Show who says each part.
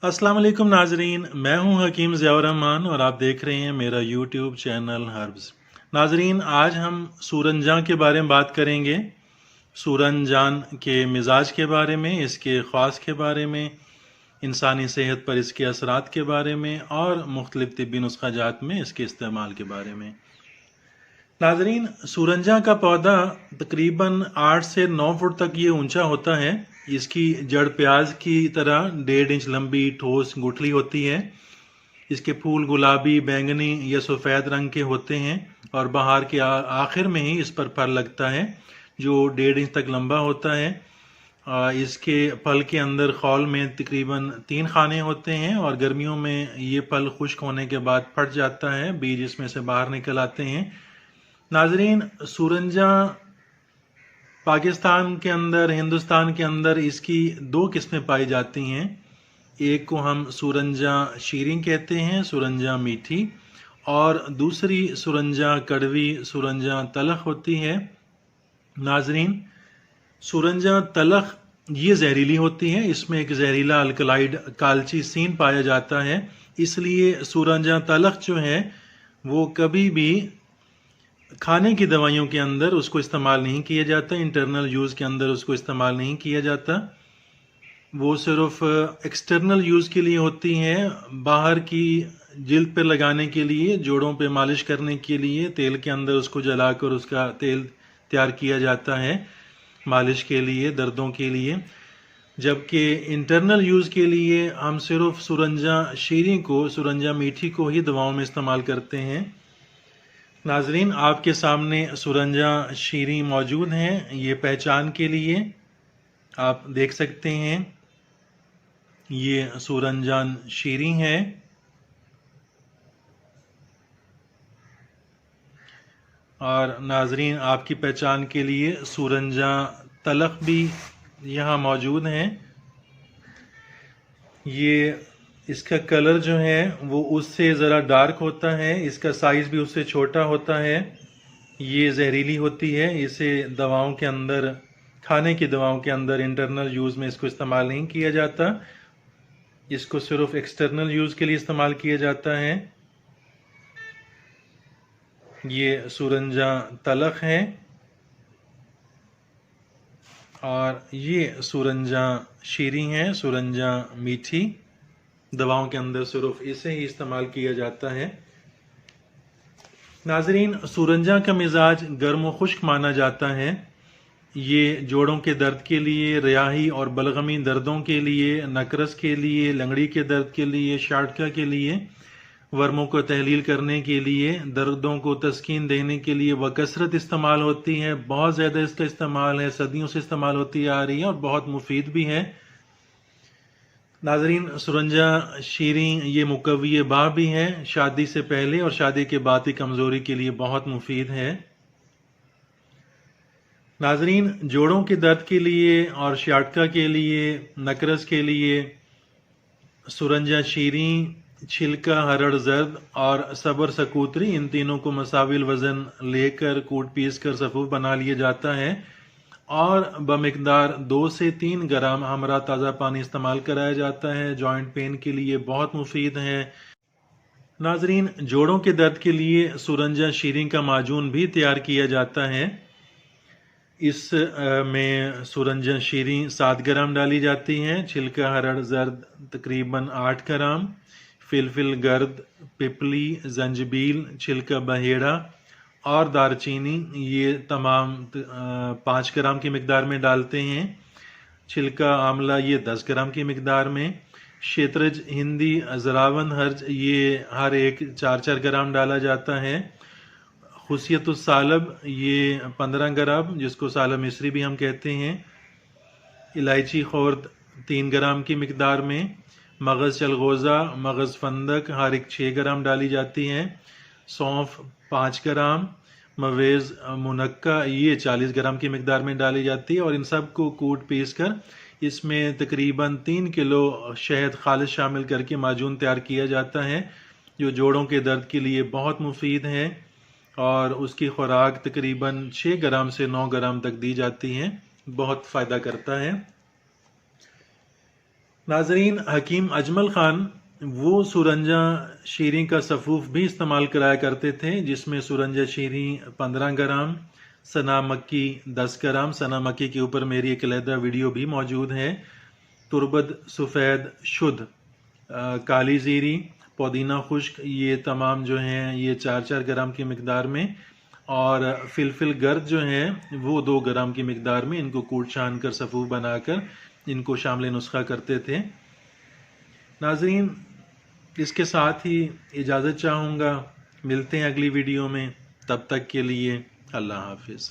Speaker 1: अस्सलाम वालेकुम नाजरीन, मैं हूं हकीम ज़ियाउर रहमान और आप देख रहे हैं मेरा यूट्यूब चैनल हर्ब्स। नाजरीन, आज हम सूरंजान के बारे में बात करेंगे। सूरंजान के मिजाज के बारे में, इसके ख़ास के बारे में, इंसानी सेहत पर इसके असरात के बारे में और मुख्तलिफ तिब्बी नुस्ख़ाजात में इसके इस्तेमाल के बारे में। नाजरीन, सूरंजा का पौधा तकरीबन 8 से 9 फुट तक ये ऊंचा होता है। इसकी जड़ प्याज की तरह 1.5 इंच लंबी ठोस गुठली होती है। इसके फूल गुलाबी, बैंगनी या सफ़ेद रंग के होते हैं और बहार के आखिर में ही इस पर फल लगता है जो 1.5 इंच तक लंबा होता है। इसके फल के अंदर खौल में तकरीबन 3 खाने होते हैं और गर्मियों में ये फल खुश्क होने के बाद फट जाता है, बीज इसमें से बाहर निकल आते हैं। नाजरीन, सूरंजा पाकिस्तान के अंदर, हिंदुस्तान के अंदर इसकी 2 किस्में पाई जाती हैं। एक को हम सूरंजा शीरीं कहते हैं, सूरंजा मीठी, और दूसरी सूरंजा कड़वी, सूरंजा तलख होती है। नाजरीन, सूरंजा तलख ये जहरीली होती है। इसमें एक जहरीला अल्कलाइड कालचीसीन पाया जाता है। इसलिए सूरंजा तलख जो है वो कभी भी खाने की दवाइयों के अंदर उसको इस्तेमाल नहीं किया जाता, इंटरनल यूज़ के अंदर उसको इस्तेमाल नहीं किया जाता। वो सिर्फ एक्सटर्नल यूज़ के लिए होती हैं, बाहर की जिल्द पे लगाने के लिए, जोड़ों पे मालिश करने के लिए तेल के अंदर उसको जलाकर उसका तेल तैयार किया जाता है मालिश के लिए, दर्दों के लिए। जबकि इंटरनल यूज़ के लिए हम सिर्फ सूरंजा शीरीं को, सूरंजा मीठी को ही दवाओं में इस्तेमाल करते हैं। नाजरीन, आपके सामने सूरंजा शीरीं मौजूद हैं। ये पहचान के लिए आप देख सकते हैं, ये सूरंजान शीरीं है। और नाजरीन, आपकी पहचान के लिए सूरंजा तलख भी यहाँ मौजूद हैं। ये इसका कलर जो है वो उससे ज़रा डार्क होता है, इसका साइज़ भी उससे छोटा होता है। ये जहरीली होती है, इसे दवाओं के अंदर, खाने की दवाओं के अंदर इंटरनल यूज़ में इसको इस्तेमाल नहीं किया जाता। इसको सिर्फ एक्सटर्नल यूज़ के लिए इस्तेमाल किया जाता है। ये सूरंजा तलख है और ये सूरंजा शीरीं है, सूरंजा मीठी। दवाओं के अंदर सिर्फ इसे ही इस्तेमाल किया जाता है। नाजरीन, सूरंजा का मिजाज गर्म व खुश्क माना जाता है। ये जोड़ों के दर्द के लिए, रियाही और बलगमी दर्दों के लिए, नकरस के लिए, लंगड़ी के दर्द के लिए, शाटका के लिए, वर्मों को तहलील करने के लिए, दर्दों को तस्कीन देने के लिए बकसरत इस्तेमाल होती है। बहुत ज़्यादा इसका इस्तेमाल है, सदियों से इस्तेमाल होती आ रही है और बहुत मुफीद भी है। नाजरीन, सूरंजा शीरीं ये मुकव्वी बा भी है। शादी से पहले और शादी के बाद की कमज़ोरी के लिए बहुत मुफीद है। नाजरीन, जोड़ों के दर्द के लिए और शाटका के लिए, नकरस के लिए सूरंजा शीरीं, छिलका, हरड़ जर्द और सबर सकूतरी, इन तीनों को मसाविल वज़न लेकर कूट पीस कर सफ़ूफ बना लिया जाता है और बमिकदार 2 से 3 ग्राम हमरा ताज़ा पानी इस्तेमाल कराया जाता है। जॉइंट पेन के लिए बहुत मुफीद है। नाजरीन, जोड़ों के दर्द के लिए सूरंजा शीरीं का माजून भी तैयार किया जाता है। इस में सूरंजा शीरीं 7 ग्राम डाली जाती हैं, छिलका हरड़ जर्द तकरीबन 8 ग्राम, फिलफिल गर्द, पिपली, जंजबील, छिलका बहेड़ा और दारचीनी, ये तमाम 5 ग्राम की मिकदार में डालते हैं। छिलका आंवला ये 10 ग्राम की मिकदार में। शेतरज हिंदी, अजरावन हर्ज ये हर एक 4-4 ग्राम डाला जाता है। खुशियत सालब ये 15 ग्राम, जिसको सालब मिस्री भी हम कहते हैं। इलायची खोर्द 3 ग्राम की मिकदार में। मगज़ चलगोज़ा, मगज़ फंदक हर एक 6 ग्राम डाली जाती हैं। सौंफ 5 ग्राम, मवेज़ मुनक्का ये 40 ग्राम की मिकदार में डाली जाती है और इन सब को कूट पीस कर इसमें तकरीबन 3 किलो शहद खालिस शामिल करके माजून तैयार किया जाता है, जो जोड़ों के दर्द के लिए बहुत मुफीद है और उसकी खुराक तकरीबन 6 ग्राम से 9 ग्राम तक दी जाती है। बहुत फ़ायदा करता है। ناظرین، حکیم اجمل خان وہ سورنجہ شیریں کا صفوف بھی استعمال کرایا کرتے تھے، جس میں سورنجہ شیریں 15 گرام، سنا مکی 10 گرام، سنا مکی کے اوپر میری ایک علیحدہ ویڈیو بھی موجود ہے، تربت سفید شدھ، کالی زیری، پودینہ خشک، یہ تمام جو ہیں یہ 4 گرام کی مقدار میں، اور فلفل گرد جو ہیں وہ 2 گرام کی مقدار میں، ان کو کوٹ چھان کر صفوف بنا کر ان کو شامل نسخہ کرتے تھے۔ ناظرین، اس کے ساتھ ہی اجازت چاہوں گا، ملتے ہیں اگلی ویڈیو میں، تب تک کے لیے اللہ حافظ۔